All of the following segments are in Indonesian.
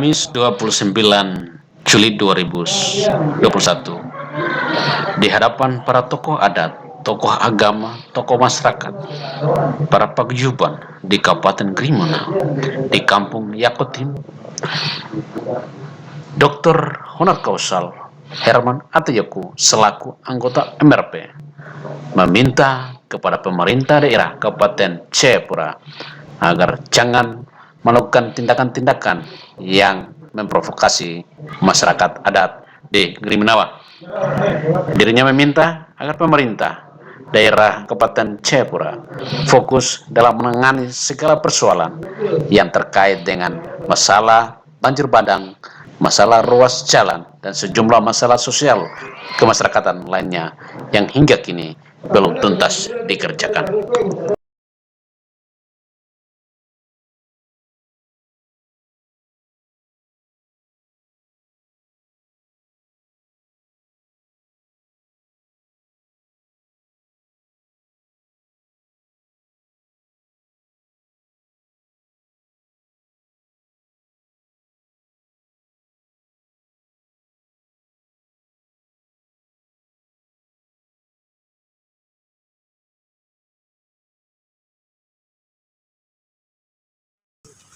Kamis 29 Juli 2021 di hadapan para tokoh adat, tokoh agama, tokoh masyarakat, para paguyuban di Kabupaten Grimona, di Kampung Yakotim, Dr. Honor Kausal Herman Atayoku selaku anggota MRP meminta kepada pemerintah daerah Kabupaten Jayapura agar jangan melakukan tindakan-tindakan yang memprovokasi masyarakat adat di Griminawa. Dirinya meminta agar pemerintah daerah Kabupaten Jayapura fokus dalam menangani segala persoalan yang terkait dengan masalah banjir bandang, masalah ruas jalan, dan sejumlah masalah sosial kemasyarakatan lainnya yang hingga kini belum tuntas dikerjakan.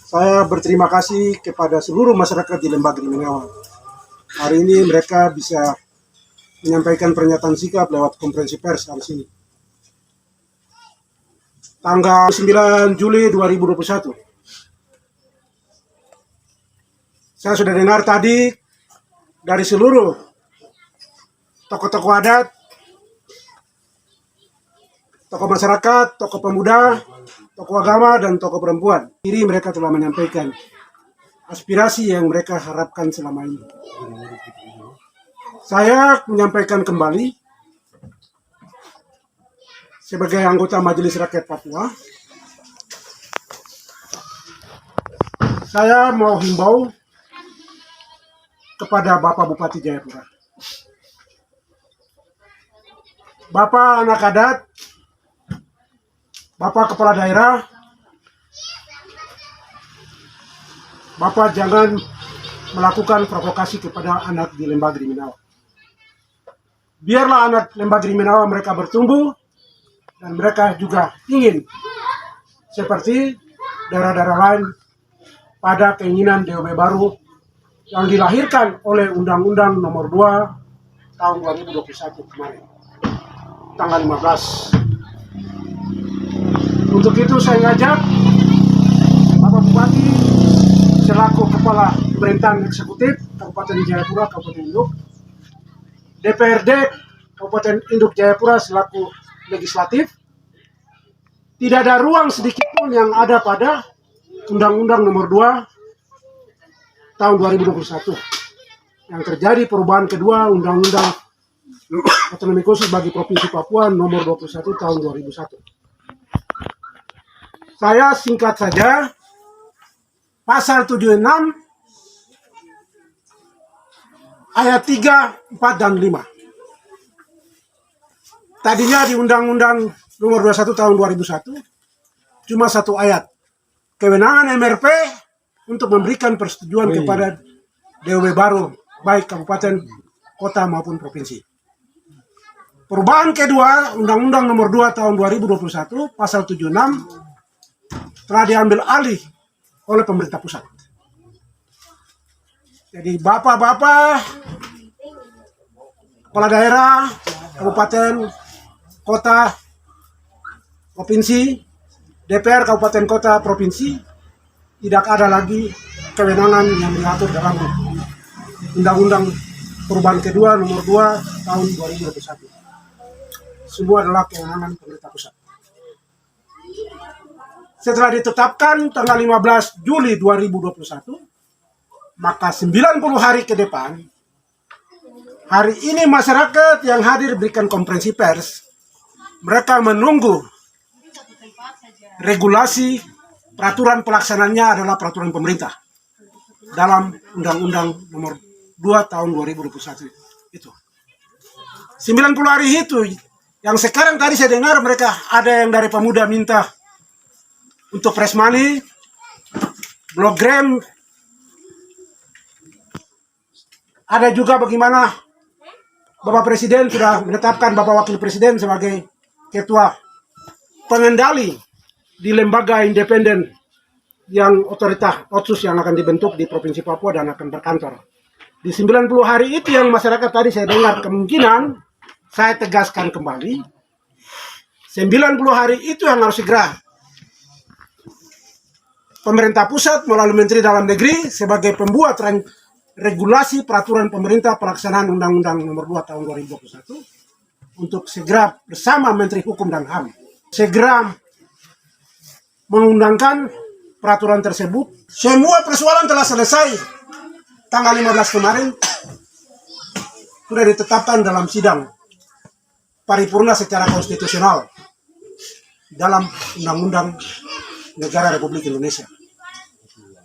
Saya berterima kasih kepada seluruh masyarakat di Lembah Griminawa. Hari ini mereka bisa menyampaikan pernyataan sikap lewat konferensi pers hari ini. Tanggal 9 Juli 2021. Saya sudah dengar tadi dari seluruh tokoh-tokoh adat, tokoh masyarakat, tokoh pemuda, tokoh agama, dan tokoh perempuan. Jadi mereka telah menyampaikan aspirasi yang mereka harapkan selama ini. Saya menyampaikan kembali sebagai anggota Majelis Rakyat Papua, saya mau himbau kepada Bapak Bupati Jayapura, Bapak anak adat, Bapak Kepala Daerah, Bapak jangan melakukan provokasi kepada anak di Lembah Griminawa. Biarlah anak Lembah Griminawa mereka bertumbuh, dan mereka juga ingin seperti daerah-daerah lain pada keinginan DOB baru yang dilahirkan oleh Undang-Undang Nomor 2 tahun 2021 kemarin, tanggal 15. Untuk itu saya ngajak Bapak Bupati selaku Kepala Pemerintahan Eksekutif Kabupaten Jayapura, Kabupaten Induk, DPRD Kabupaten Induk Jayapura selaku legislatif, tidak ada ruang sedikit pun yang ada pada Undang-Undang Nomor 2 tahun 2021 yang terjadi perubahan kedua Undang-Undang Otonomi Khusus bagi Provinsi Papua Nomor 21 tahun 2001. Saya singkat saja, pasal 76 ayat 3, 4, dan 5. Tadinya di Undang-Undang Nomor 21 tahun 2001 cuma satu ayat, kewenangan MRP untuk memberikan persetujuan kepada DOB baru baik kabupaten, kota maupun provinsi. Perubahan kedua Undang-Undang Nomor 2 tahun 2021 pasal 76 telah diambil alih oleh pemerintah pusat. Jadi bapak-bapak, kepala daerah, kabupaten, kota, provinsi, DPR kabupaten, kota, provinsi, tidak ada lagi kewenangan yang diatur dalam Undang-Undang Perubahan Kedua Nomor 2 tahun 2021. Semua adalah kewenangan pemerintah pusat. Setelah ditetapkan tanggal 15 Juli 2021, maka 90 hari ke depan, hari ini masyarakat yang hadir berikan konferensi pers, mereka menunggu regulasi peraturan pelaksananya adalah peraturan pemerintah dalam Undang-Undang Nomor 2 tahun 2021 itu. 90 hari itu yang sekarang tadi saya dengar mereka ada yang dari pemuda minta untuk press money, bloggram, Ada juga bagaimana Bapak Presiden sudah menetapkan Bapak Wakil Presiden sebagai ketua pengendali di lembaga independen yang otoritas otsus yang akan dibentuk di Provinsi Papua dan akan berkantor. Di 90 hari itu yang masyarakat tadi saya dengar kemungkinan, saya tegaskan kembali, 90 hari itu yang harus segera pemerintah pusat melalui Menteri Dalam Negeri sebagai pembuat regulasi peraturan pemerintah pelaksanaan Undang-Undang Nomor 2 Tahun 2021 untuk segera bersama Menteri Hukum dan HAM segera mengundangkan peraturan tersebut. Semua persoalan telah selesai tanggal 15 kemarin, sudah ditetapkan dalam sidang paripurna secara konstitusional dalam Undang-Undang Negara Republik Indonesia.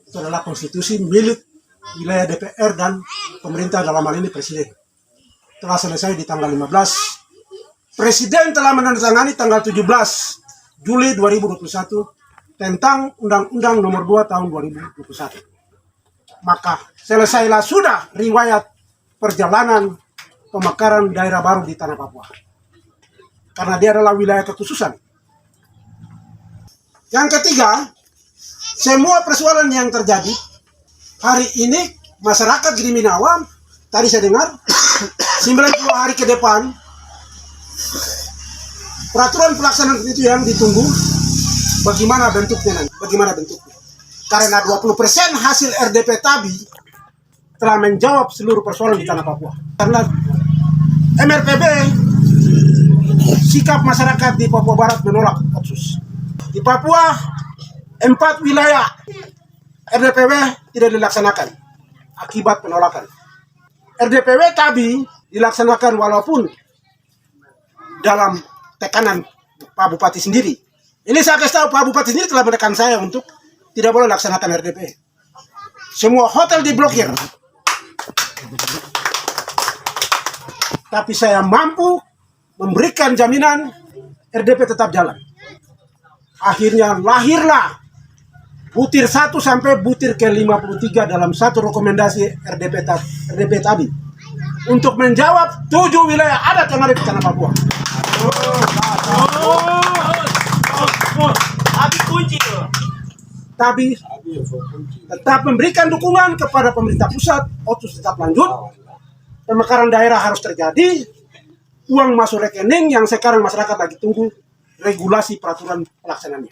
Itu adalah konstitusi milik wilayah DPR dan pemerintah, dalam hal ini Presiden. Telah selesai di tanggal 15. Presiden telah menandatangani tanggal 17 Juli 2021 tentang Undang-Undang Nomor 2 Tahun 2021. Maka selesailah sudah riwayat perjalanan pemekaran daerah baru di Tanah Papua. Karena dia adalah wilayah kekhususan. Yang ketiga, semua persoalan yang terjadi hari ini masyarakat di Minawam, tadi saya dengar 90 hari ke depan peraturan pelaksanaan itu yang ditunggu bagaimana bentuknya nanti, bagaimana bentuknya. Karena 20% hasil RDP TABI telah menjawab seluruh persoalan di Tanah Papua. Karena MRPB, sikap masyarakat di Papua Barat menolak otsus. Di Papua, 4 wilayah RDPW tidak dilaksanakan akibat penolakan. RDPW TABI dilaksanakan walaupun dalam tekanan Pak Bupati sendiri. Ini saya kasih tahu, Pak Bupati sendiri telah menekan saya untuk tidak boleh laksanakan RDP. Semua hotel diblokir. Tapi saya mampu memberikan jaminan RDP tetap jalan. Akhirnya lahirlah butir 1 sampai butir ke-53 dalam satu rekomendasi RDP tadi untuk menjawab 7 wilayah adat yang ada di Tanah Papua. Tapi tetap memberikan dukungan kepada pemerintah pusat, otsus tetap lanjut, pemekaran daerah harus terjadi, uang masuk rekening yang sekarang masyarakat lagi tunggu regulasi peraturan pelaksanaannya.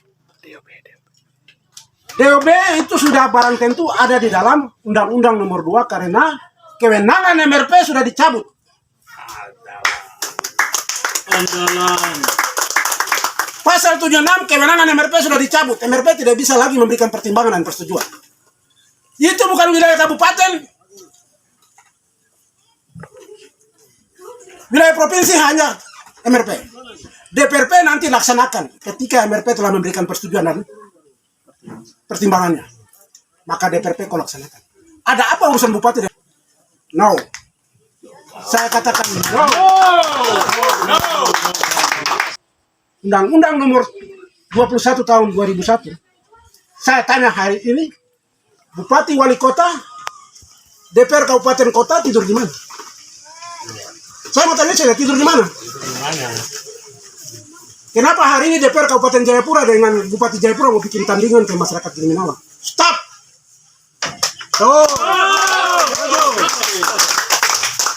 DOB itu sudah barang tentu ada di dalam Undang-Undang Nomor 2 karena kewenangan MRP sudah dicabut. Pasal 76 kewenangan MRP sudah dicabut. MRP tidak bisa lagi memberikan pertimbangan dan persetujuan. Itu bukan wilayah kabupaten. Wilayah provinsi hanya MRP. DPRP nanti laksanakan ketika MRP telah memberikan persetujuan dan pertimbangannya. Maka DPRP kau laksanakan. Ada apa urusan bupati? No. Saya katakan no. Undang-Undang Nomor 21 Tahun 2001. Saya tanya hari ini, Bupati Wali Kota, DPR Kabupaten Kota tidur di mana? Saya mau tanya saya tidur di mana? Kenapa hari ini DPR Kabupaten Jayapura dengan Bupati Jayapura mau bikin tandingan ke masyarakat di Minawang? Stop!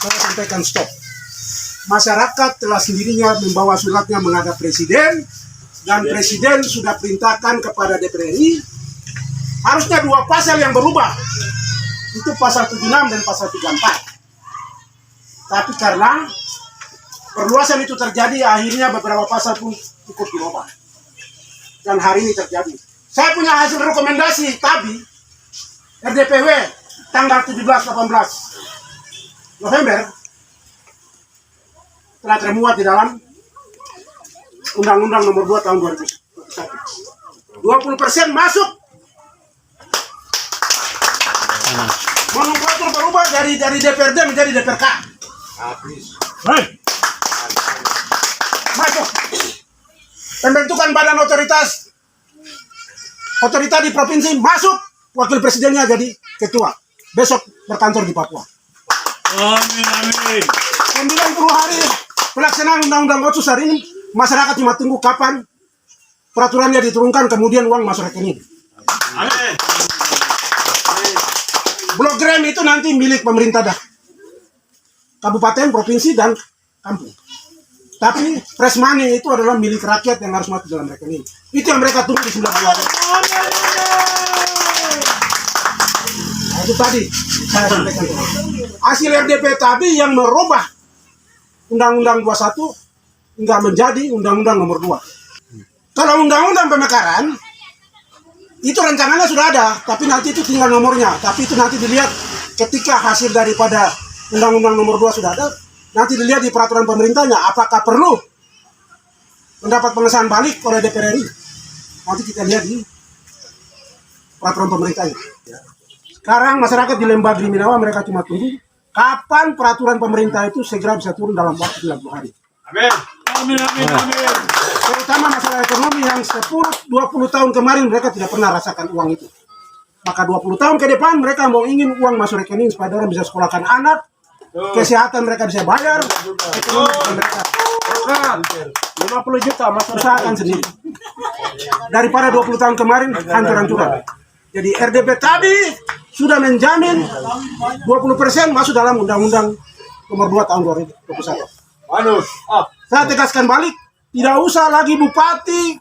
Saya sampaikan stop. Masyarakat telah sendirinya membawa suratnya menghadap Presiden dan Presiden sudah perintahkan kepada DPR RI harusnya 2 pasal yang berubah, itu pasal 76 dan pasal 34. Tapi karena perluasan itu terjadi, akhirnya beberapa pasal pun ikut dirubah dan hari ini terjadi. Saya punya hasil rekomendasi TABI RDPW tanggal 17-18 November telah termuat di dalam Undang-Undang Nomor 2 Tahun 2021. 20% masuk. Nomenklatur berubah dari DPRD menjadi DPRK. Masuk. Pembentukan badan otoritas di provinsi masuk. Wakil presidennya jadi ketua. Besok berkantor di Papua. Amin, amin. 90 hari pelaksanaan Undang-Undang Otsus hari ini, masyarakat cuma tunggu kapan peraturannya diturunkan, kemudian uang masuk rekening. Amin. Blok Grem itu nanti milik pemerintah dah, kabupaten, provinsi, dan kampung. Tapi fresh money itu adalah milik rakyat yang harus masuk dalam rekening. Itu yang mereka tunggu di 9 bulan. Nah, itu tadi saya sampaikan. Hasil RDP tadi yang merubah Undang-Undang 21 hingga menjadi Undang-Undang Nomor 2. Kalau Undang-Undang Pemekaran itu rencananya sudah ada, tapi nanti itu tinggal nomornya. Tapi itu nanti dilihat ketika hasil daripada Undang-Undang Nomor 2 sudah ada, nanti dilihat di peraturan pemerintahnya apakah perlu mendapat pengesahan balik oleh DPR RI. Nanti kita lihat di peraturan pemerintahnya. Sekarang masyarakat di Lembah Griminawa mereka cuma tunggu kapan peraturan pemerintah itu segera bisa turun dalam waktu 90 hari. Amin. Amin, amin, amin. Terutama masalah ekonomi yang 10-20 tahun kemarin mereka tidak pernah rasakan uang itu. Maka 20 tahun ke depan mereka mau ingin uang masuk rekening supaya orang bisa sekolahkan anak, kesehatan mereka bisa bayar, ekonomi mereka. 50 juta masuk usahakan sendiri. Daripada 20 tahun kemarin hancur-hancuran. Jadi RDP tadi sudah menjamin 20% masuk dalam Undang-Undang Nomor 2 tahun 2021. Saya tegaskan balik, tidak usah lagi bupati,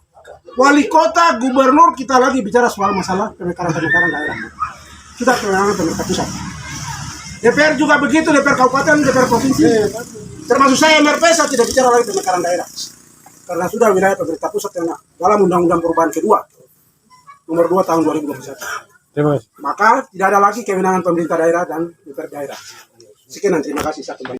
wali kota, gubernur, kita lagi bicara soal masalah pemekaran daerah. Kita kewenangan pemerintah pusat. DPR juga begitu, DPR kabupaten, DPR provinsi. Termasuk saya MRP, saya tidak bicara lagi pemekaran daerah. Karena sudah wilayah pemerintah pusat yang dalam Undang-Undang Perubahan kedua, Nomor 2 tahun 2021. Maka tidak ada lagi kewenangan pemerintah daerah dan DPR daerah. Sekian, terima kasih.